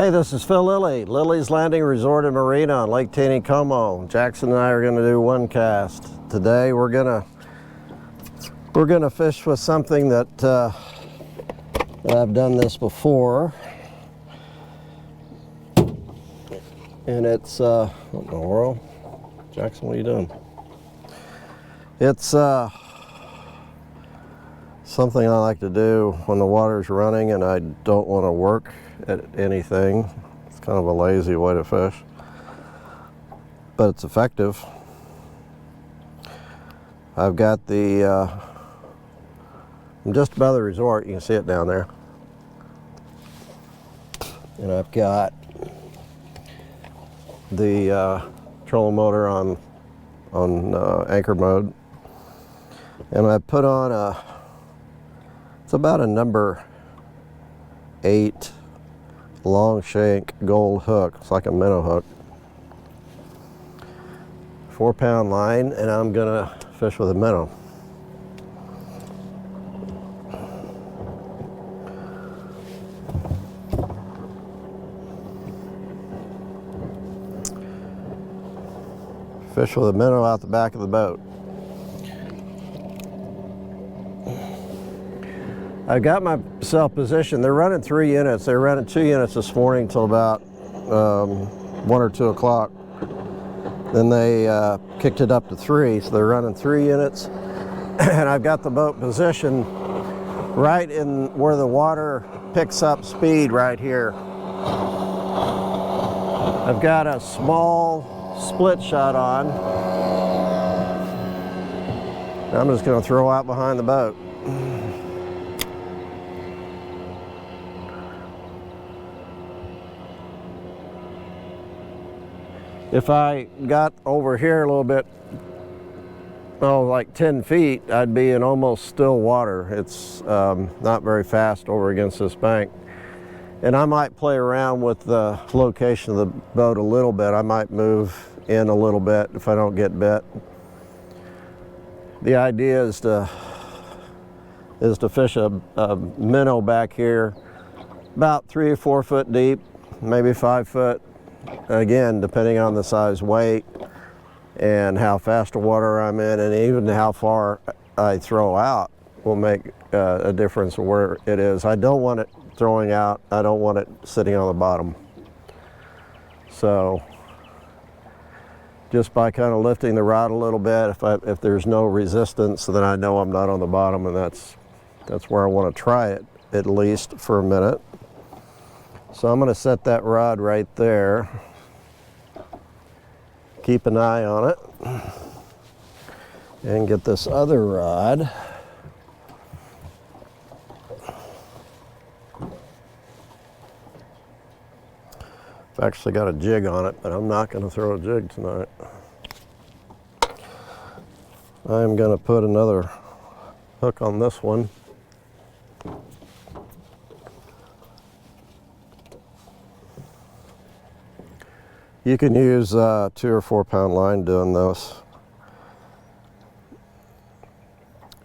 Hey, this is Phil Lilley, Lilley's Landing Resort and Marina on Lake Taneycomo. Jackson and I are going to do one cast. Today we're gonna fish with something that I've done this before, and it's what in the world? Jackson, what are you doing? It's something I like to do when the water's running and I don't want to work at anything. It's kind of a lazy way to fish, but it's effective. I've got the I'm just above the resort. You can see it down there, and I've got the trolling motor on anchor mode, and I put on it's about a number 8 long shank gold hook. It's like a minnow hook, 4-pound line, and I'm gonna fish with a minnow. Fish with a minnow out the back of the boat. I've got myself positioned. They're running 3 units. They were running 2 units this morning till about 1 or 2 o'clock. Then they kicked it up to 3, so they're running 3 units. And I've got the boat positioned right in where the water picks up speed right here. I've got a small split shot on. I'm just going to throw out behind the boat. If I got over here a little bit, like 10 feet, I'd be in almost still water. It's not very fast over against this bank. And I might play around with the location of the boat a little bit. I might move in a little bit if I don't get bit. The idea is to fish a minnow back here, about 3 or 4 foot deep, maybe 5 foot. Again, depending on the size, weight, and how fast the water I'm in, and even how far I throw out will make a difference of where it is. I don't want it throwing out. I don't want it sitting on the bottom. So just by kind of lifting the rod a little bit, if there's no resistance, then I know I'm not on the bottom, and that's where I want to try it, at least for a minute. So I'm going to set that rod right there. Keep an eye on it. And get this other rod. I've actually got a jig on it, but I'm not going to throw a jig tonight. I'm going to put another hook on this one. You can use 2 or 4-pound line doing this.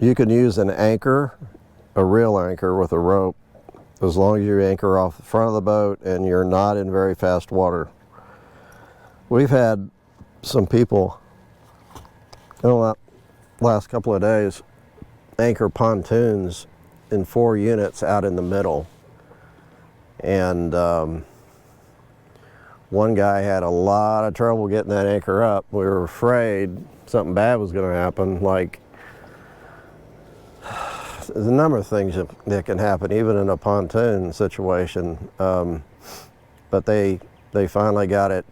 You can use an anchor, a real anchor with a rope, as long as you anchor off the front of the boat and you're not in very fast water. We've had some people in the last couple of days anchor pontoons in 4 units out in the middle. And one guy had a lot of trouble getting that anchor up. We were afraid something bad was going to happen. Like, there's a number of things that can happen, even in a pontoon situation. But they finally got it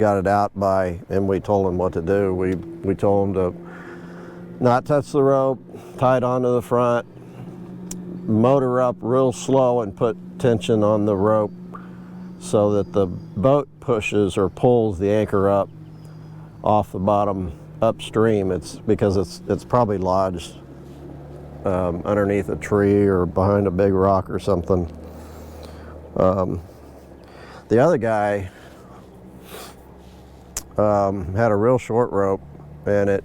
out by, and we told them what to do. We told them to not touch the rope, tie it onto the front, motor up real slow, and put tension on the rope, so that the boat pushes or pulls the anchor up off the bottom upstream. It's because it's probably lodged underneath a tree or behind a big rock or something. The other guy had a real short rope, and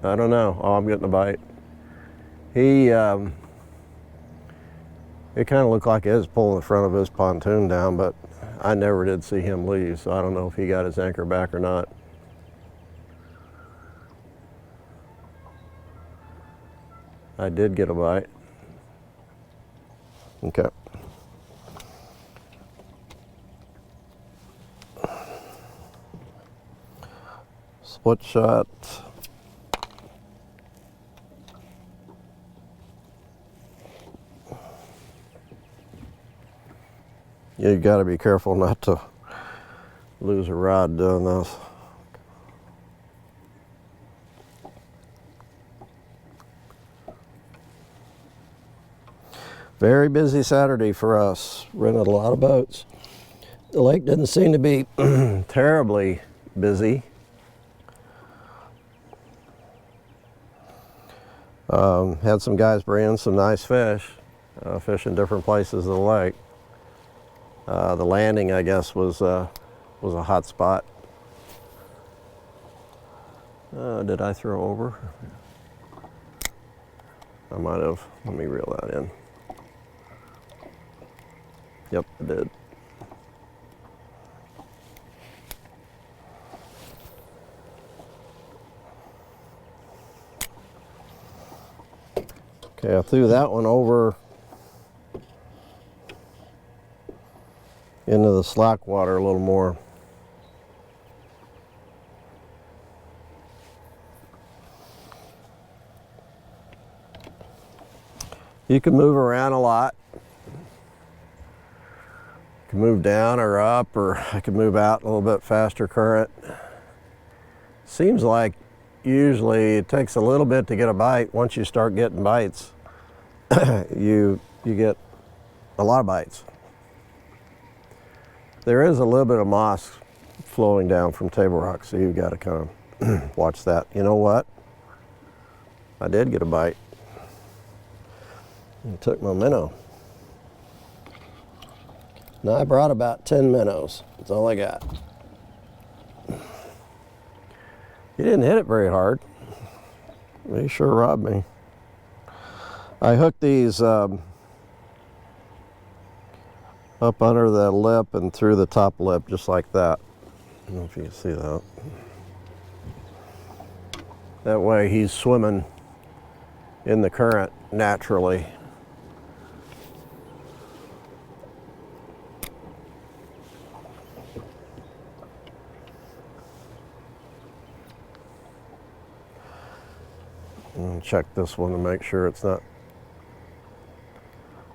I don't know, I'm getting a bite. He It kind of looked like it was pulling the front of his pontoon down, but I never did see him leave, so I don't know if he got his anchor back or not. I did get a bite. Okay. Split shot. You got to be careful not to lose a rod doing this. Very busy Saturday for us. Rented a lot of boats. The lake didn't seem to be terribly busy. Had some guys bring in some nice fish, fishing different places of the lake. The landing, I guess, was a hot spot. Did I throw over? I might have. Let me reel that in. Yep, I did. Okay, I threw that one over into the slack water a little more. You can move around a lot. You can move down or up, or I can move out a little bit faster current. Seems like usually it takes a little bit to get a bite. Once you start getting bites, you get a lot of bites. There is a little bit of moss flowing down from Table Rock, so you've got to kind of watch that. You know what? I did get a bite. I took my minnow. Now I brought about 10 minnows. That's all I got. He didn't hit it very hard. He sure robbed me. I hooked these up under the lip and through the top lip, just like that. I don't know if you can see that. That way he's swimming in the current naturally. And check this one to make sure it's not.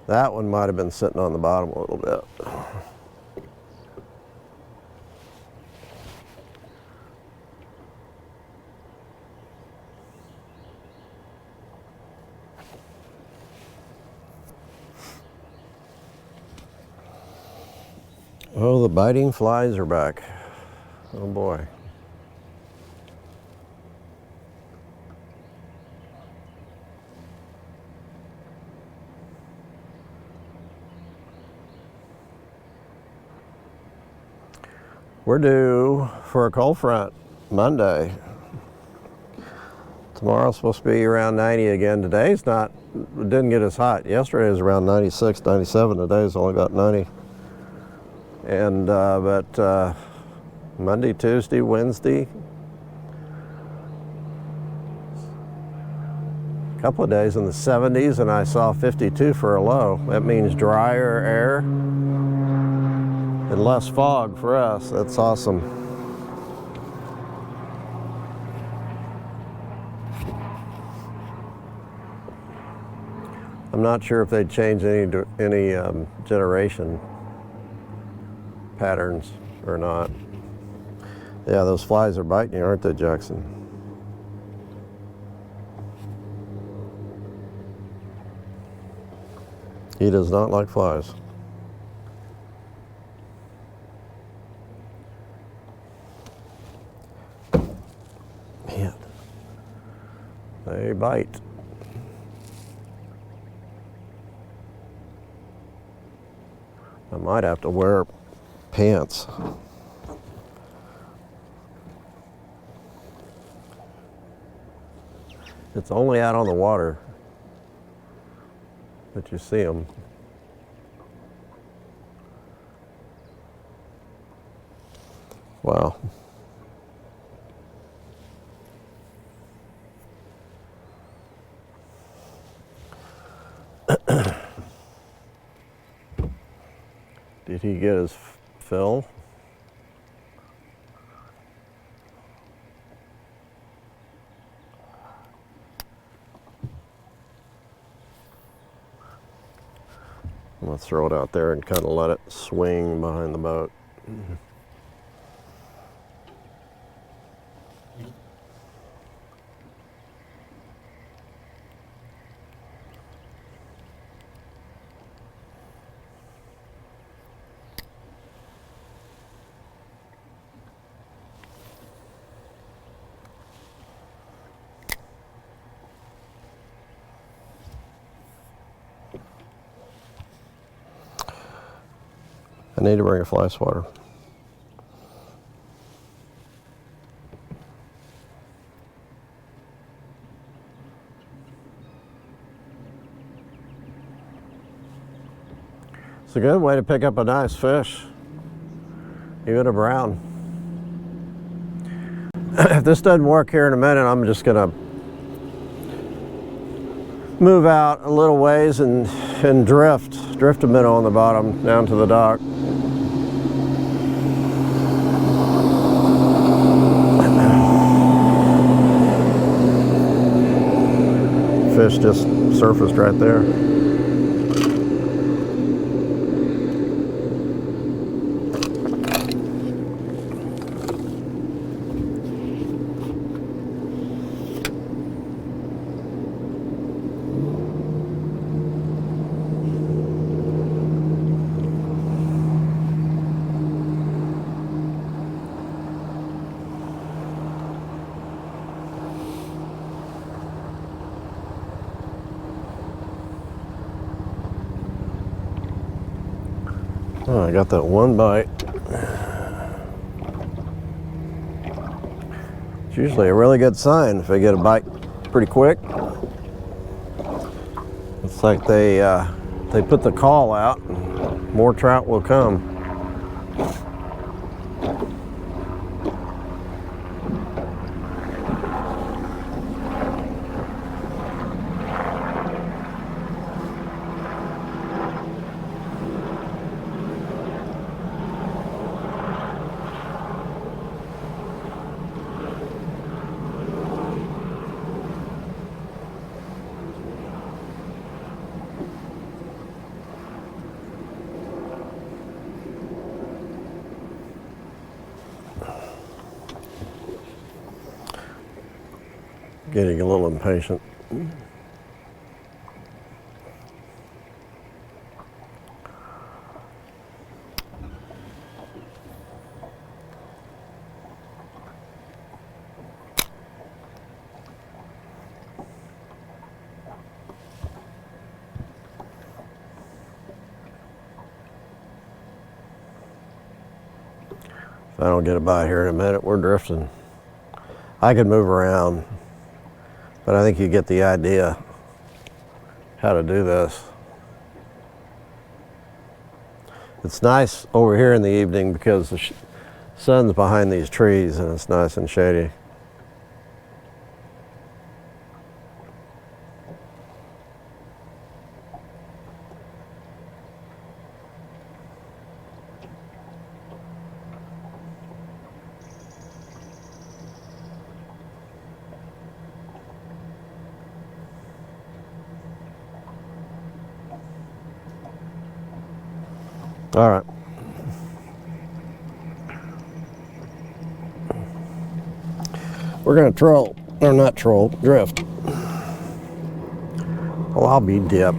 That one might have been sitting on the bottom a little bit. Oh, the biting flies are back. Oh boy. We're due for a cold front Monday. Tomorrow's supposed to be around 90 again. Today's not, it didn't get as hot. Yesterday was around 96, 97. Today's only got 90. And, but Monday, Tuesday, Wednesday, a couple of days in the 70s, and I saw 52 for a low. That means drier air and less fog for us. That's awesome. I'm not sure if they'd change any generation patterns or not. Yeah, those flies are biting you, aren't they, Jackson? He does not like flies. Man, they bite. I might have to wear pants. It's only out on the water that you see them. Wow. Did he get his fill? I'm gonna throw it out there and kind of let it swing behind the boat. I need to bring a fly swatter. It's a good way to pick up a nice fish, even a brown. If this doesn't work here in a minute, I'm just gonna move out a little ways and drift a minnow on the bottom down to the dock. Fish just surfaced right there. Oh, I got that one bite. It's usually a really good sign if I get a bite pretty quick. It's like they put the call out and more trout will come. Getting a little impatient. If I don't get a bite here in a minute, we're drifting. I could move around, but I think you get the idea how to do this. It's nice over here in the evening because the sun's behind these trees and it's nice and shady. All right. We're gonna troll, or not troll, drift. Oh, I'll be dip.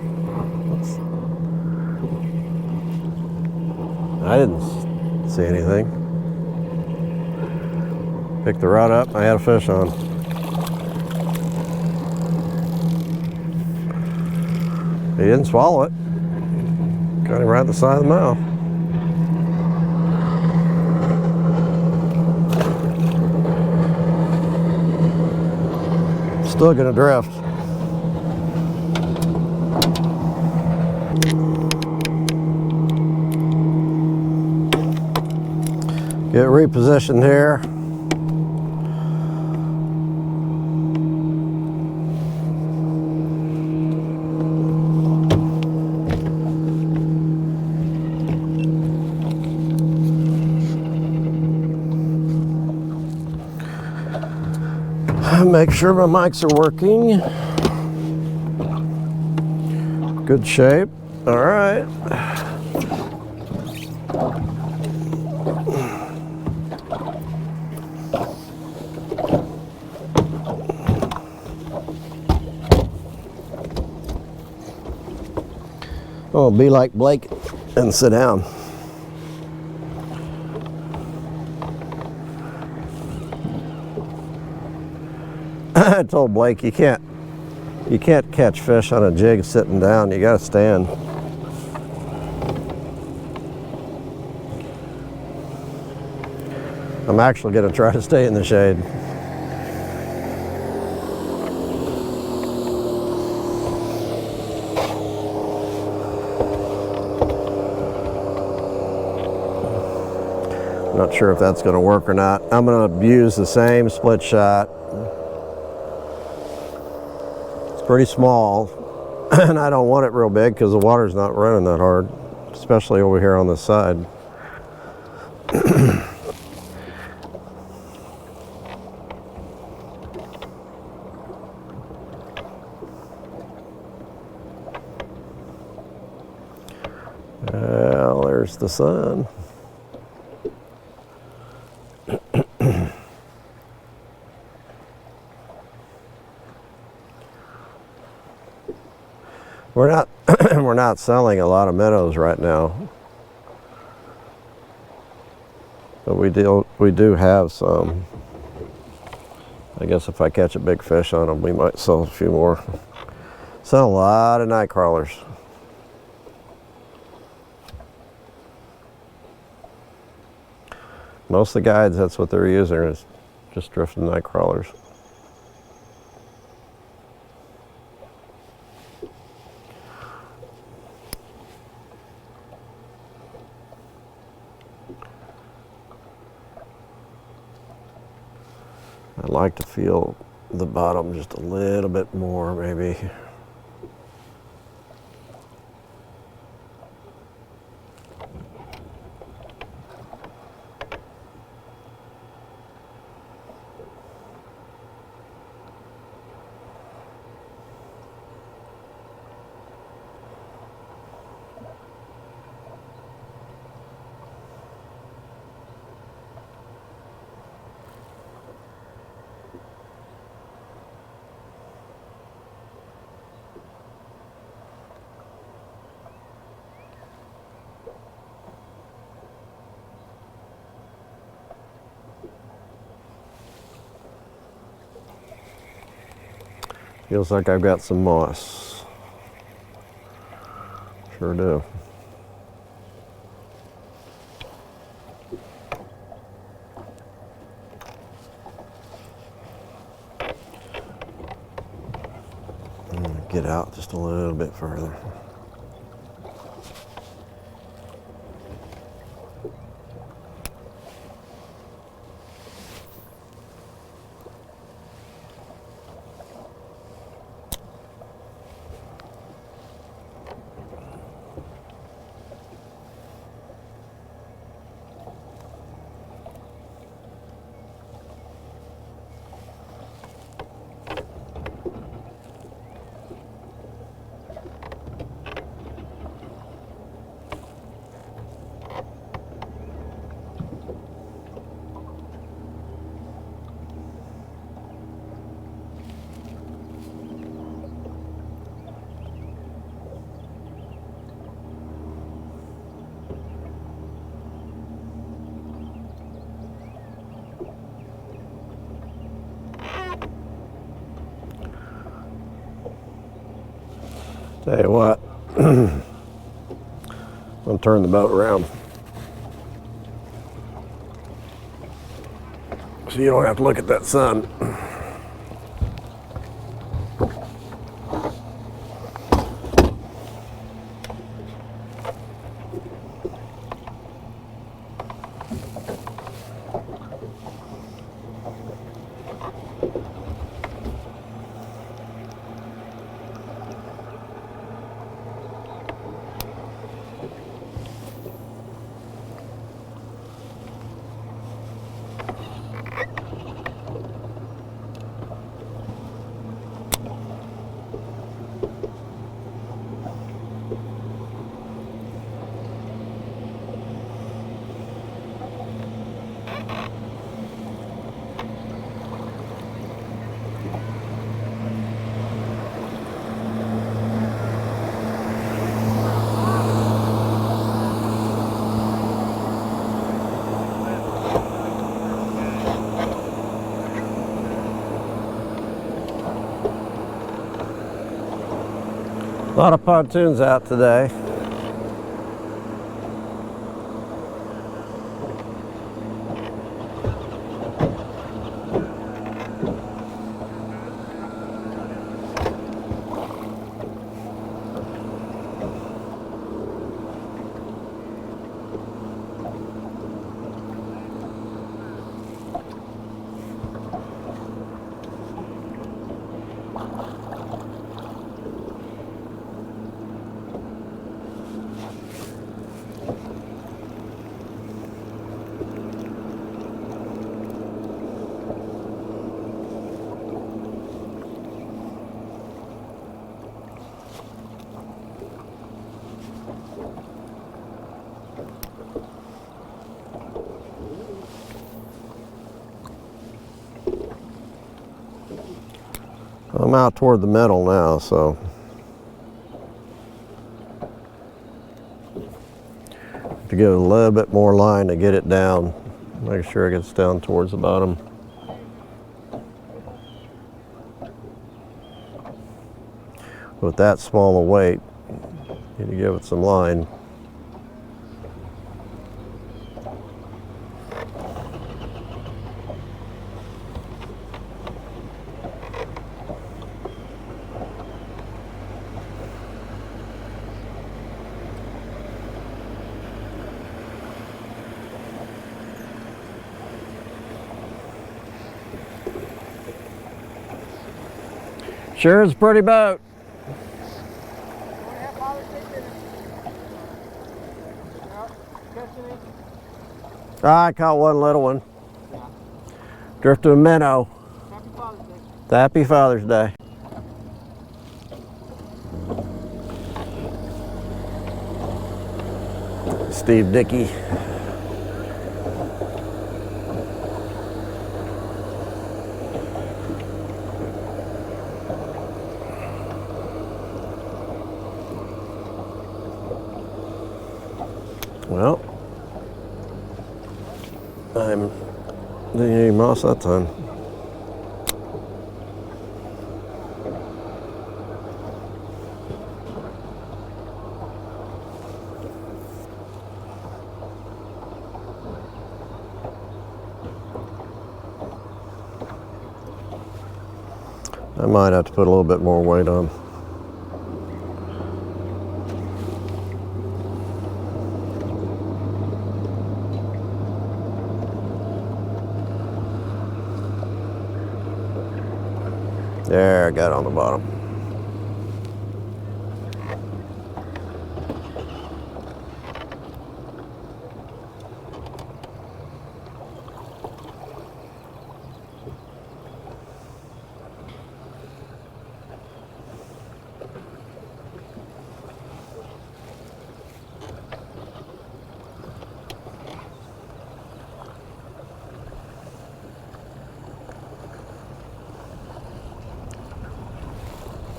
I didn't see anything. Picked the rod up, I had a fish on. He didn't swallow it. Got him right at the side of the mouth. Still gonna drift. Get repositioned here. Make sure my mics are working. Good shape. All right. Oh, be like Blake and sit down. I told Blake you can't catch fish on a jig sitting down. You gotta stand. I'm actually gonna try to stay in the shade. Not sure if that's gonna work or not. I'm gonna use the same split shot. Pretty small, and I don't want it real big because the water's not running that hard, especially over here on this side. Well, there's the sun. We're not selling a lot of minnows right now, but we do have some. I guess if I catch a big fish on them, we might sell a few more. Sell a lot of night crawlers. Most of the guides, that's what they're using, is just drifting night crawlers. I'd like to feel the bottom just a little bit more, maybe. Feels like I've got some moss. Sure do. I'm gonna get out just a little bit further. Tell you what, I'm gonna turn the boat around so you don't have to look at that sun. A lot of pontoons out today. I'm out toward the middle now, so to give it a little bit more line to get it down, make sure it gets down towards the bottom. With that small a weight, you need to give it some line. Sure is a pretty boat. I caught one little one. Drifted a minnow. Happy Father's Day. Happy Father's Day. Steve Dickey. Well, didn't get any moss that time. I might have to put a little bit more weight on. There, I got it on the bottom.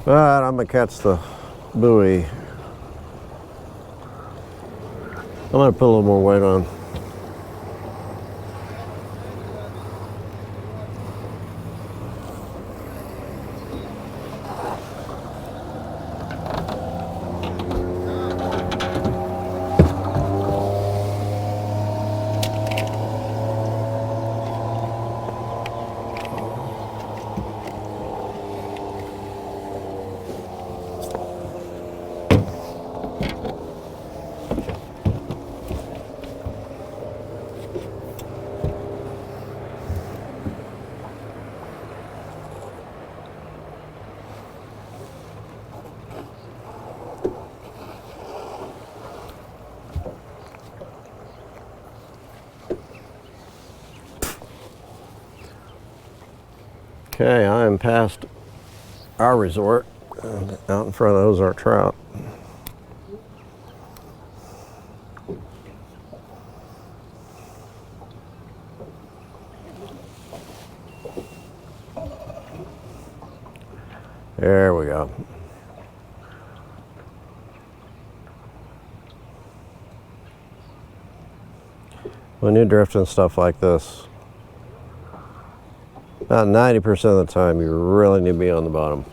All right, I'm gonna catch the buoy. I'm gonna put a little more weight on. Okay, I am past our resort, out in front of those are trout. There we go. When you're drifting stuff like this, about 90% of the time you really need to be on the bottom.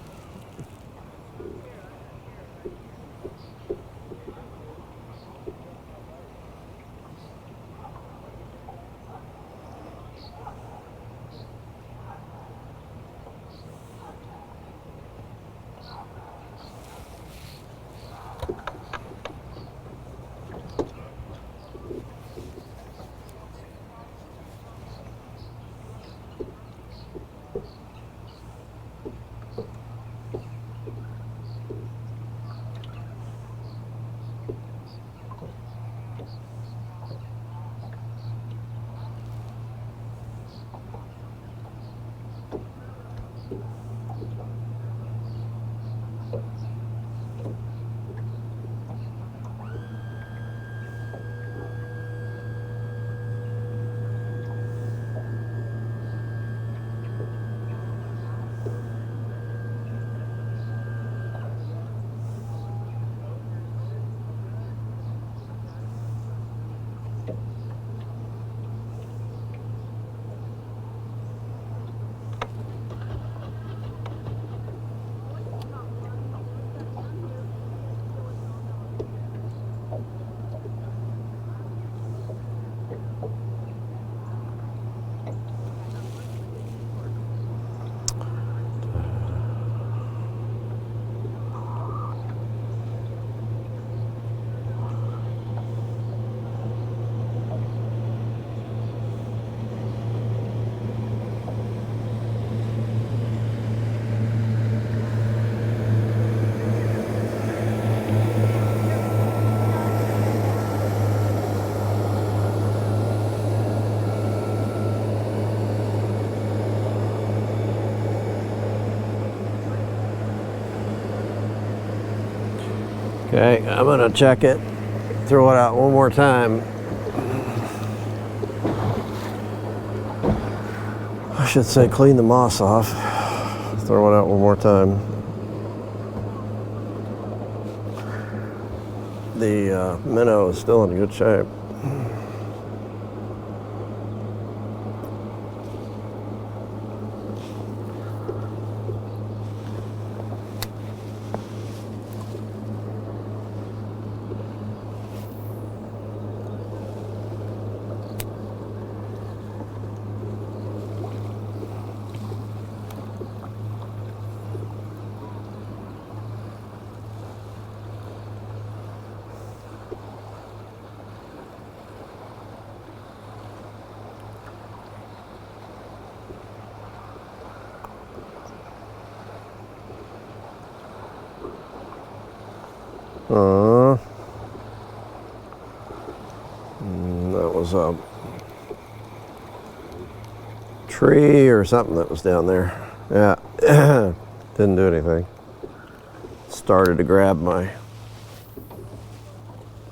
Okay, I'm gonna check it, throw it out one more time. I should say clean the moss off. Throw it out one more time. The minnow is still in good shape. That was a tree or something that was down there. Yeah, didn't do anything. Started to grab my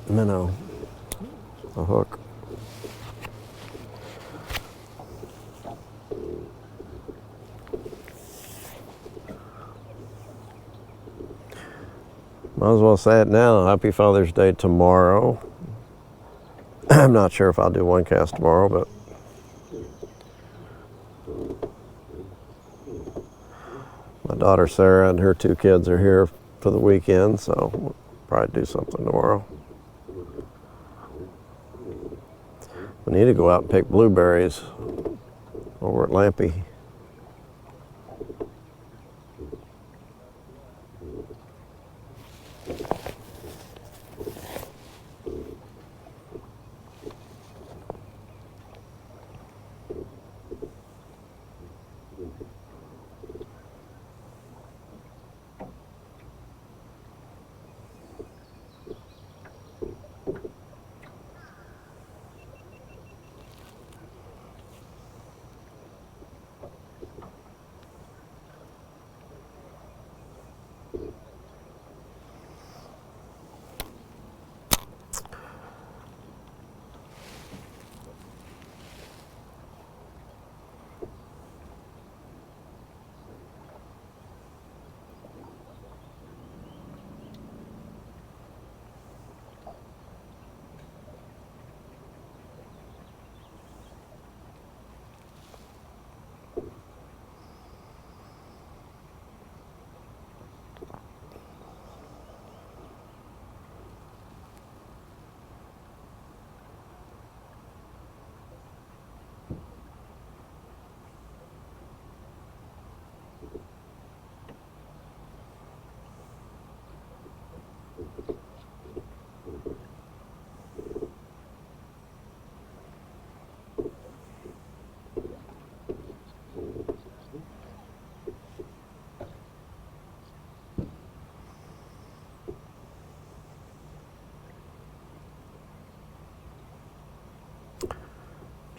minnow, a hook. Might as well say it now. Happy Father's Day tomorrow. I'm not sure if I'll do one cast tomorrow, but my daughter Sarah and her 2 kids are here for the weekend, so we'll probably do something tomorrow. We need to go out and pick blueberries over at Lampy.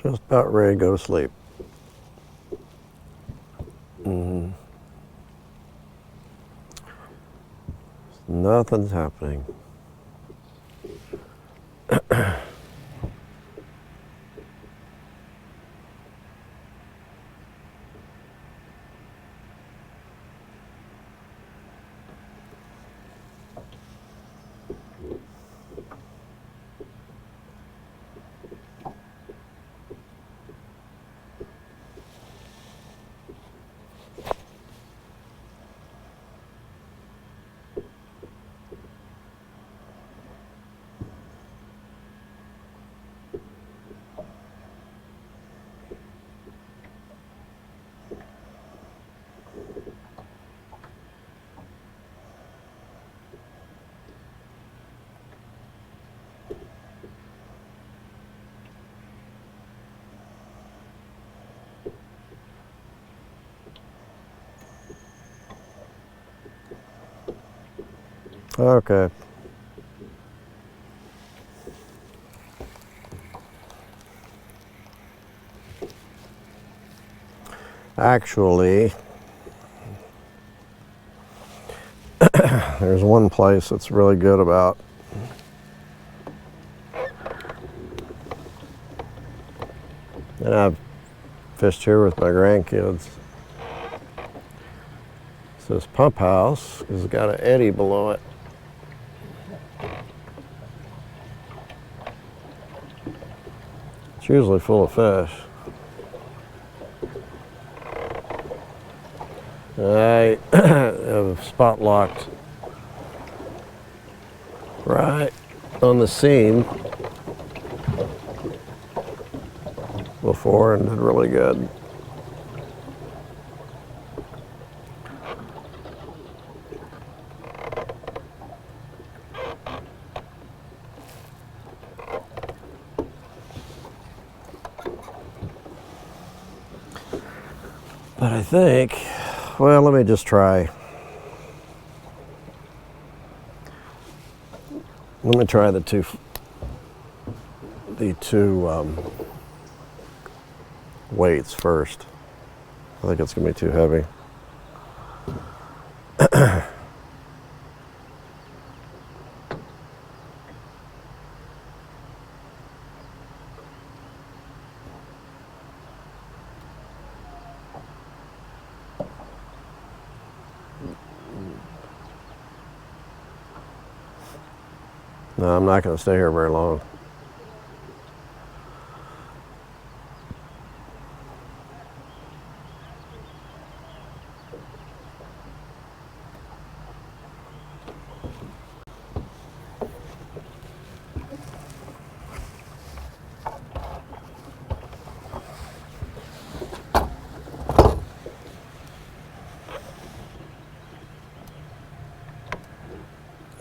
Just about ready to go to sleep. Nothing's happening. Okay. Actually, there's one place that's really good about and I've fished here with my grandkids. It's this pump house. It's got an eddy below it. It's usually full of fish. I have spot locked right on the seam before and did really good. But I think, well, let me just try. Let me try the two weights first. I think it's gonna be too heavy. No, I'm not going to stay here very long.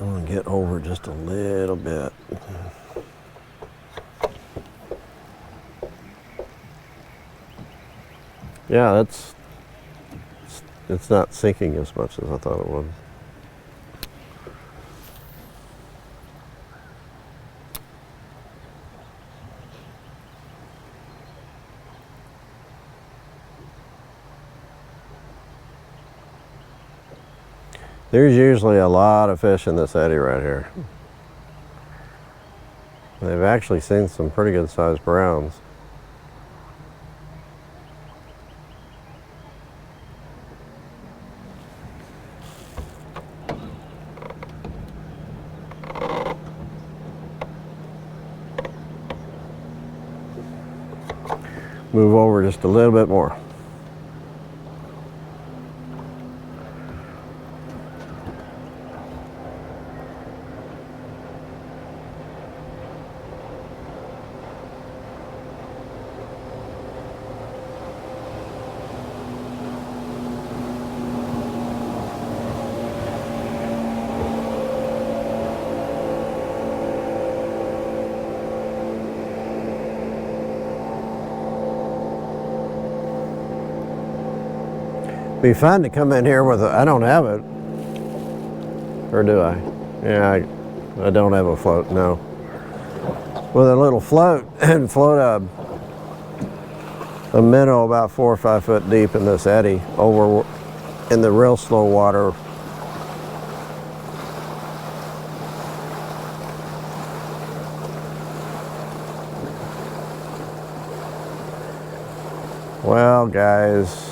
I'm going to get over just a little bit. Yeah, it's not sinking as much as I thought it would. There's usually a lot of fish in this eddy right here. They've actually seen some pretty good sized browns. Move over just a little bit more. Be fun to come in here with a, I don't have it, or do I? Yeah, I don't have a float, no. With a little float and float a minnow about 4 or 5 foot deep in this eddy over in the real slow water. Well, guys,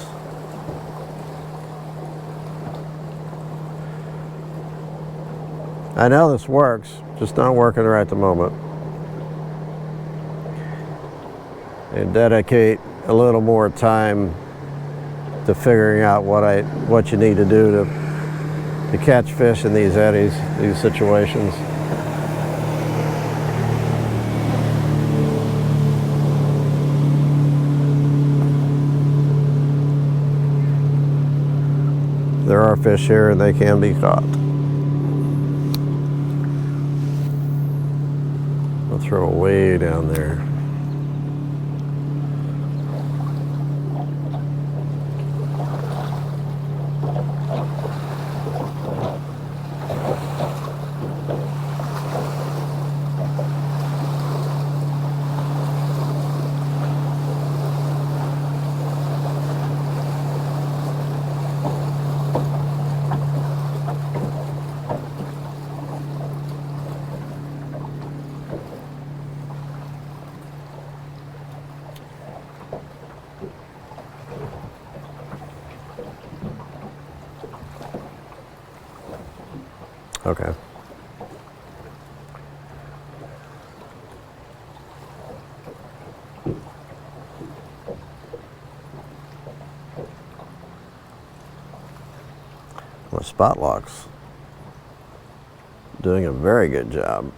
I know this works, just not working right at the moment. And dedicate a little more time to figuring out what you need to do to catch fish in these eddies, these situations. There are fish here and they can be caught. I'll throw way down there. Okay. Well, spot lock's doing a very good job.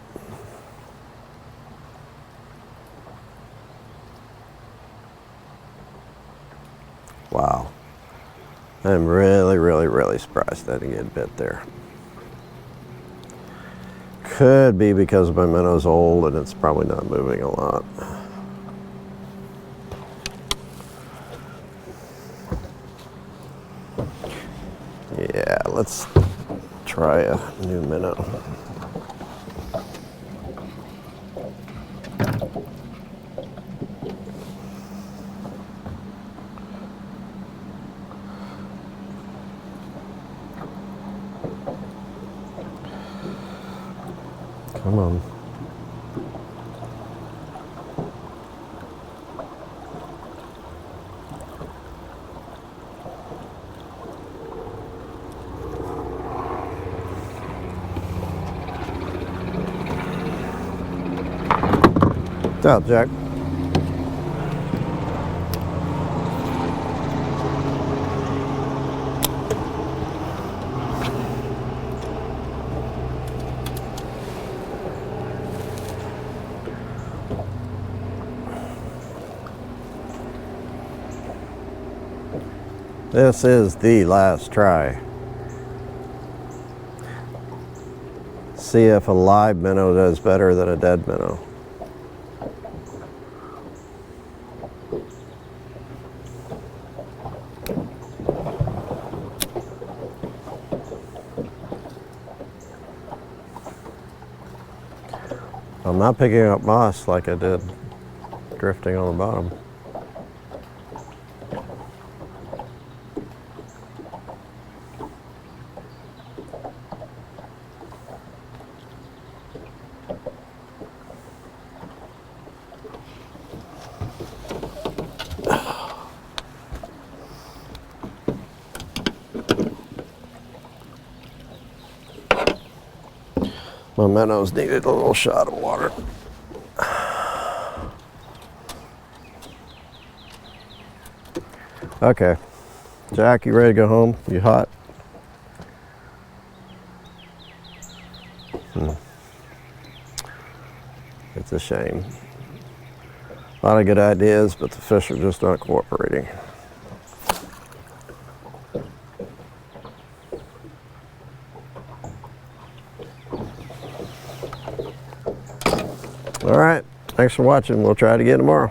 Wow. I'm really surprised I didn't get bit there. Could be because my minnow's old and it's probably not moving a lot. Yeah, let's try a new minnow. Come on. What's up, Jack? This is the last try. See if a live minnow does better than a dead minnow. I'm not picking up moss like I did drifting on the bottom. My minnows needed a little shot of water. Okay, Jack, you ready to go home? You hot? It's a shame. A lot of good ideas, but the fish are just not cooperating. All right, thanks for watching. We'll try it again tomorrow.